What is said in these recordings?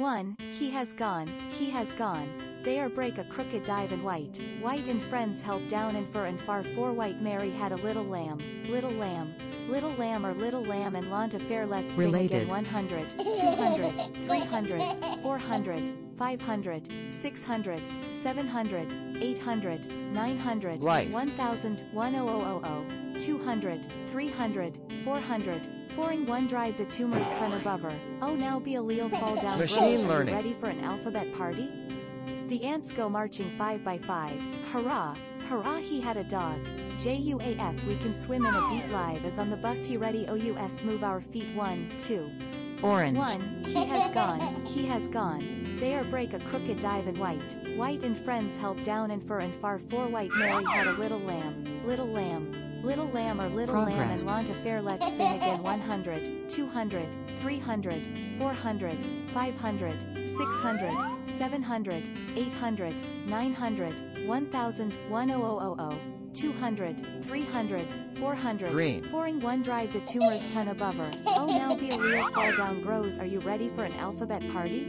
1. He has gone, he has gone. They are break a crooked dive and white. White and friends help down and fur and far. 4. White Mary had a little lamb. Little lamb. Little lamb or little lamb and lawn to fair. Let's sing again. 100, 200, 300, 400, 500, 600, 700, 800, 900, Life. 1000, 1000, 200, 300, 400, 4 in 1. Drive the tumors ton above her. Oh now be a Leo fall down. Machine grows. learning. Are you ready for an alphabet party? The ants go marching 5 by 5. Hurrah! Hurrah he had a dog. Juaf we can swim in a beat live as on the bus he ready ous move our feet 1, 2. Orange. 1. He has gone, he has gone. They are break a crooked dive and white. White and friends help down and fur and far. 4. White Mary had a little lamb. Little lamb. Little lamb or little lamb and lawn to fair. Let's sing again. 100, 200, 300, 400, 500, 600, 700, 800, 900, 1000, 1000, 200, 300, 400, Green. 4 in 1. Drive the tumors ton above her. Oh now be a Leo fall down grows. Are you ready for an alphabet party?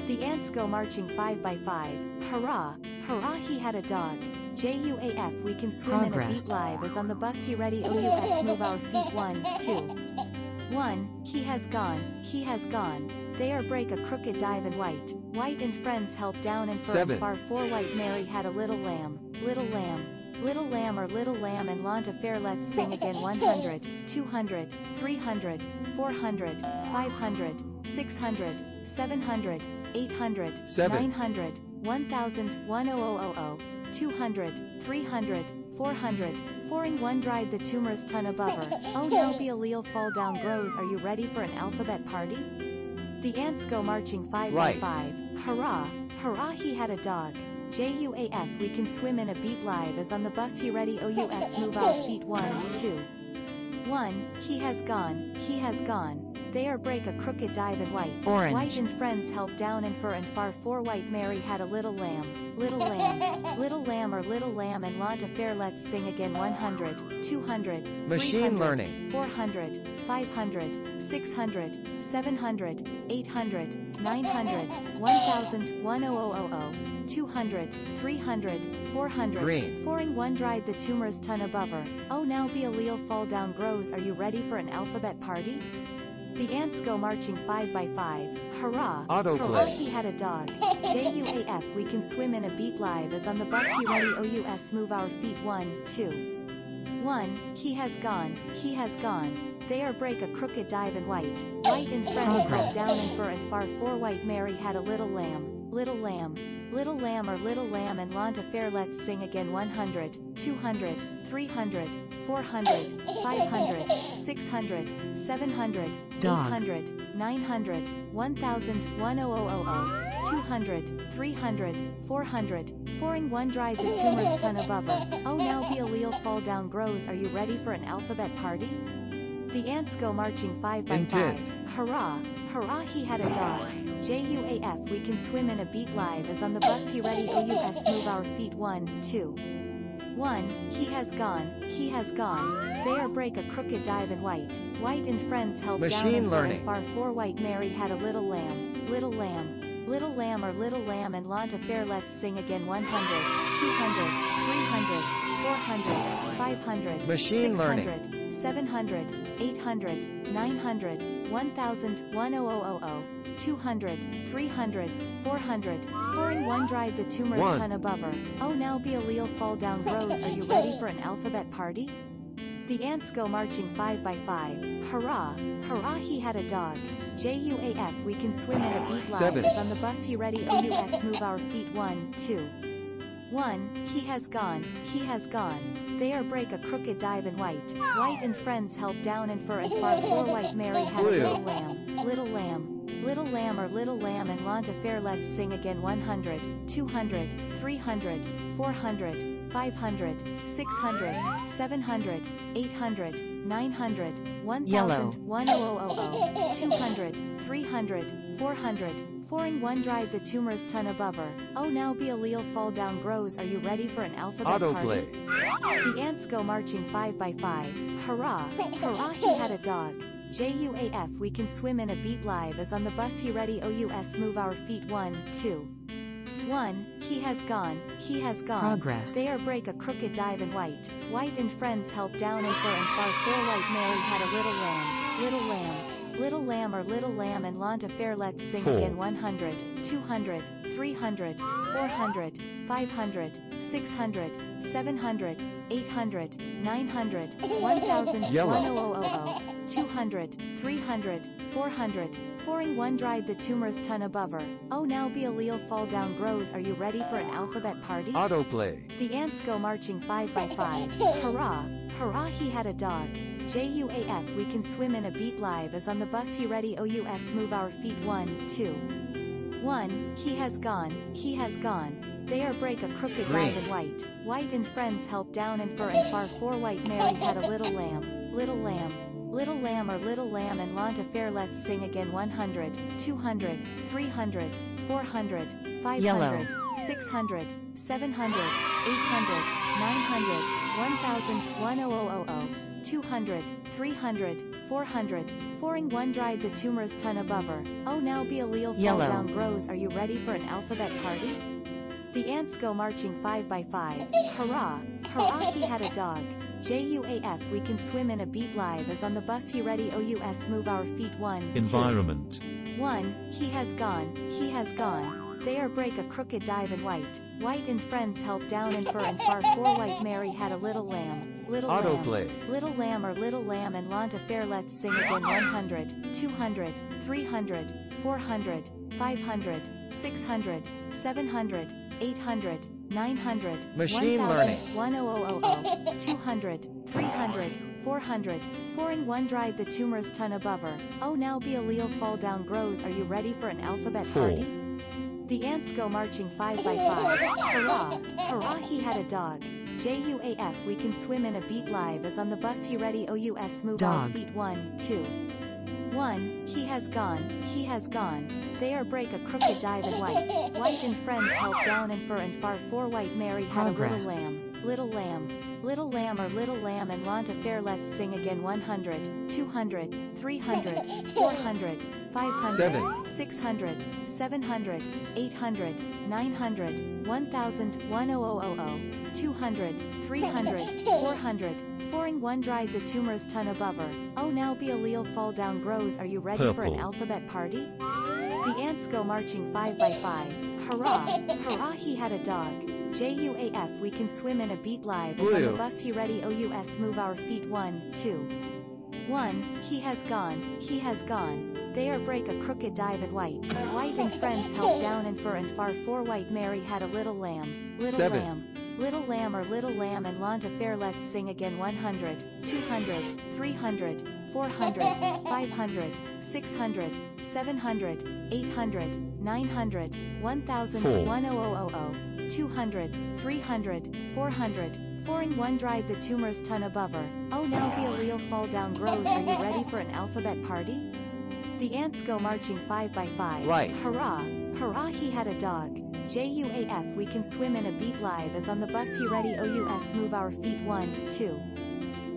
The ants go marching 5 by 5. Hurrah! Hurrah he had a dog. Juaf we can swim in a beat live as on the bus he ready ous move our feet 1, 2. 1. He has gone, he has gone. They are break a crooked dive and white. White and friends help down and fur 7. and far. 4. White Mary had a little lamb. Little lamb. Little lamb or little lamb and lawn to fair. Let's sing again. 100, 200, 300, 400, 500, 600, 700, 800, 7. 900, 1000, 1000, 200, 300, 400, 4 in 1. Drive the tumors ton above her. Oh now be a Leo fall down grows. Are you ready for an alphabet party? The ants go marching 5 by 5. Hurrah! Hurrah he had a dog. Juaf we can swim in a beat live as on the bus he ready ous move our feet 1, 2. 1. He has gone, he has gone. They are break a crooked dive and white. Orange. White and friends help down and fur and far. 4. White Mary had a little lamb. Little lamb. Little lamb or little lamb and lawn to fair. Let's sing again. 100, 200, Machine 300, learning. 400, 500, 600, 700, 800, 900, 1000, 1000, 200, 300, 400, Green. 4 in 1. Drive the tumors ton above her. Oh now be a Leo fall down grows. Are you ready for an alphabet party? The ants go marching 5 by 5. Hurrah! Autoplay. Hurrah he had a dog. Juaf we can swim in a beat live as on the bus he ready ous move our feet 1, 2. 1. He has gone, he has gone. They are break a crooked dive and white. White and friends help down and fur and far. 4. White Mary had a little lamb. Little lamb. Little lamb or little lamb and lawn to fair. Let's sing again. 100, 200, 300, 400, 500, 600, 700, 800, 900, 1000, 1000, 200, 300, 400, 4 in 1. Drive the tumors ton above her. Oh now be a Leo fall down grows. Are you ready for an alphabet party? The ants go marching 5 by 5. Hurrah! Hurrah he had a dog. Juaf we can swim in a beat live as on the bus he ready ous move our feet 1, 2. 1. He has gone, he has gone. They are break a crooked dive and white. White and friends help down and fur and far. 4. White Mary had a little lamb. Little lamb. Little lamb or little lamb and lawn to fair. Let's sing again. 100, 200, 300, 400, 500, Machine 600, learning. 700, 800, 900, 1000, 1000, 200, 300, 400, 4 in 1. Drive the tumors ton above her. Oh now be a Leo fall down grows. Are you ready for an alphabet party? The ants go marching 5 by 5. Hurrah! Hurrah he had a dog. Juaf we can swim in a beat live as on the bus he ready ous move our feet 1, 2. 1. He has gone, he has gone. They are break a crooked dive and white. White and friends help down and fur and far. 4. White Mary had a little lamb. Little lamb. Little lamb or little lamb and lawn to fair. Let's sing again. 100, 200, 300, 400, 500, 600, 700, 800, 900, 1000, 1000, 200, 300, 400, 4 in 1. Drive the tumors ton above her. Oh now be a Leo fall down grows. Are you ready for an alphabet party? The ants go marching 5 by 5. Hurrah! Hurrah he had a dog. JUAF we can swim in a beat live is on the bus he ready OUS move our feet 1, 2. 1, he has gone, he has gone. Progress. They are break a crooked dive in white. White and friends help down and fur and far 4 white Mary had a little lamb. Little lamb. Little lamb or little lamb and lawn to fair let's sing 4. again 100, 200, 300, 400, 500, 600, 700, 800, 900, 1000, Yellow. 1000, 200, 300, 400, 4-1 dried the tumors ton above her. Oh now be a leal fall down grows are you ready for an alphabet party? Autoplay. The ants go marching 5 by 5. Hurrah! Hurrah he had a dog. JUAF we can swim in a beat live is on the bus he ready OUS move our feet 1, 2. 1, he has gone, he has gone. They are break a crooked dive in white. White and friends help down and fur and far 4 white Mary had a little lamb. Little lamb. Little lamb or little lamb and lawn to fair let's sing again 100, 200, 300, 400, 500, Yellow. 600, 700, 800, 900, 1000, 1000, 200, 300, 400, 4-1 dried the tumors ton above her. Oh now be a leal fall Yellow. down grows are you ready for an alphabet party? The ants go marching 5 by 5. Hurrah! Hurrah he had a dog. JUAF we can swim in a beat live is on the bus he ready OUS move our feet 1, 2. Environment. 1, he has gone, he has gone. They are break a crooked dive in white. White and friends help down and fur and far 4 white Mary had a little lamb. Little Autoplay. lamb. Little lamb or little lamb and lawn to fair let's sing again 100, 200, 300, 400, 500, 600, 700, 800, 900, Machine 1000, learning. 1000, 200, 300, 400, 4-1 dried the tumors ton above her. Oh now be a leal fall down grows are you ready for an alphabet 4. party? The ants go marching 5 by 5. Hurrah! Hurrah he had a dog. JUAF we can swim in a beat live is on the bus he ready OUS move our Dog. feet 1, 2. 1, he has gone, he has gone. They are break a crooked dive in white. White and friends help down and fur and far 4 white Mary had a little Progress. lamb. Little lamb. Little lamb or little lamb and lawn to fair let's sing again 100, 200, 300, 400, 500, 7. 600, 700, 800, 900, 1000, 1000, 200, 300, 400, 4-1 dried the tumors ton above her. Oh now be a leal fall down grows are you ready for an Purple. alphabet party? The ants go marching 5 by 5. Hurrah! Hurrah he had a dog. JUAF we can swim in a beat live is on the Blue. bus he ready OUS move our feet 1, 2. 1, he has gone, he has gone. They are break a crooked dive in white. White and friends help down and fur and far 4 white Mary had a little lamb. Little 7. lamb. Little lamb or little lamb and lawn to fair let's sing again 100, 200, 300, 400, 500, 600, 700, 800, 900, 1000, 4. 1000, 200, 300, 400, 4-1 dried the tumors ton above her. Oh now be a leal fall down grows are you ready for an alphabet party? The ants go marching 5 by 5. Life. Hurrah! Hurrah he had a dog. JUAF we can swim in a beat live is on the bus he ready OUS move our feet 1, 2.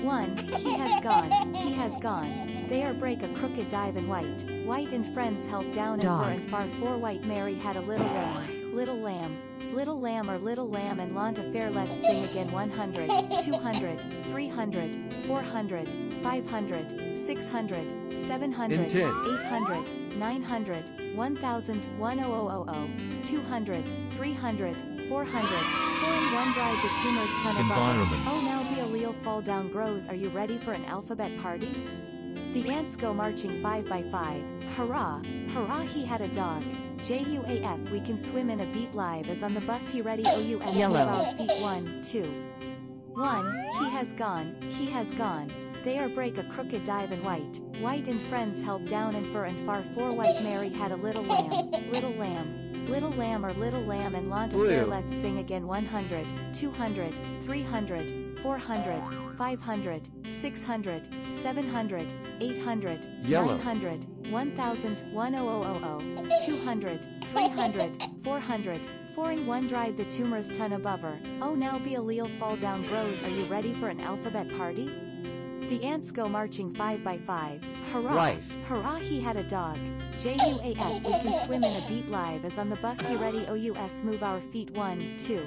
1, he has gone, he has gone. They are break a crooked dive in white. White and friends help down and Dog. fur and far 4 white Mary had a little lamb. Little lamb. Little lamb or little lamb and lawn to fair let's sing again 100, 200, 300, 400, 500, 600, 700, Intent. 800, 900, 1000, 1000, 200, 300, 400, 4-1 dried the tumors ton above. Environment. Oh now be a leal fall down grows are you ready for an alphabet party? The ants go marching 5 by 5. Hurrah! Hurrah he had a dog. JUAF we can swim in a beat live is on the bus he ready OUS Yellow. move our feet 1, 2. 1, he has gone, he has gone. They are break a crooked dive in white. White and friends help down and fur and far 4 white Mary had a little lamb. Little lamb. Little lamb or little lamb and lawn to fair Blue. let's sing again 100, 200, 300, 400, 500, 600, 700, 800, Yellow. 900, 1000, 1000, 200, 300, 400, 4-1 dried the tumors ton above her. Oh now be a leal fall down grows are you ready for an alphabet party? The ants go marching 5 by 5. Hurrah! Life. Hurrah! He had a dog. JUAF. We can swim in a beat. Live is on the bus. He ready. OUS. Move our feet. 1, 2,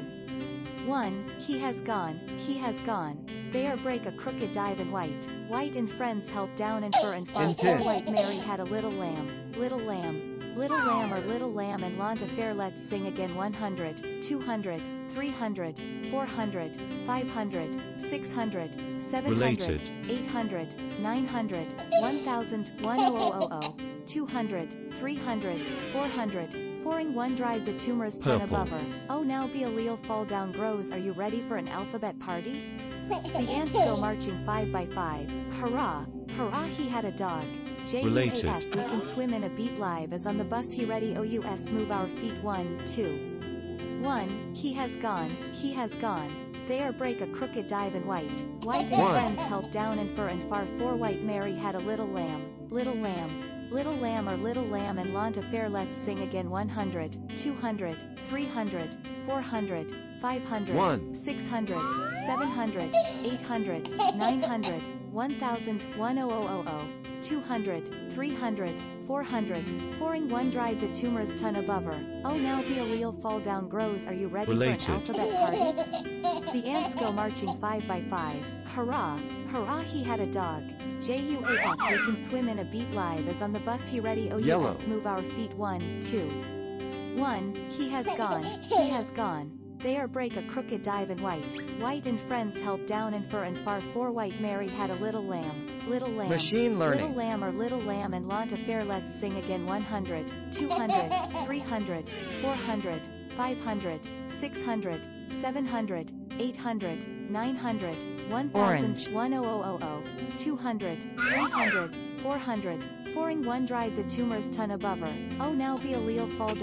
1. He has gone. He has gone. They are break a crooked dive in white. White and friends help down and fur and far. Intent. Poor white Mary had a little lamb. Little lamb. Little lamb or little lamb and Lanta fair. Let's sing again. 100, 200, 300, 400, 500, 600, 700, Related. 800, 900, 1000, 1000, 200, 300, 400, 4-1 drive the tumors 10 Purple. above her. Oh now be a Leo fall down grows. Are you ready for an alphabet party? The ants go marching 5 by 5. Hurrah! Hurrah! He had a dog. Related. JUAF. We can swim in a beat. Live is on the bus. He ready. OUS. Move our feet. 1, 2, 1. He has gone. He has gone. They are break a crooked dive in white. White and One. friends help down and fur and far. 4 white Mary had a little lamb. Little lamb. Little lamb or little lamb and Lanta fair. Let's sing again. 100, 200, 300, 400, 500, One. 600, 700, 800, 900, 1000, 1000, 200, 300, 400, 4-1 drive the tumors 10 above her. Oh now be a Leo fall down grows. Are you ready Related. for an alphabet party? The ants go marching 5 by 5. Hurrah! Hurrah! He had a dog. JUAF. We can swim in a beat. Live is on the bus. He ready. OUS. Yellow. Move our feet. 1, 2, 1. He has gone. He has gone. They are break a crooked dive in white. White and friends help down and fur and far. 4 white Mary had a little lamb. Little lamb. Machine learning. Little lamb or little lamb and Lanta fair. Let's sing again. 100, 200, 300, 400, 500, 600, 700, 800, 900, 1000, Orange. 1000, 200, 300, 400, 4-1 drive the tumors 10 above her. Oh now be a Leo fall down.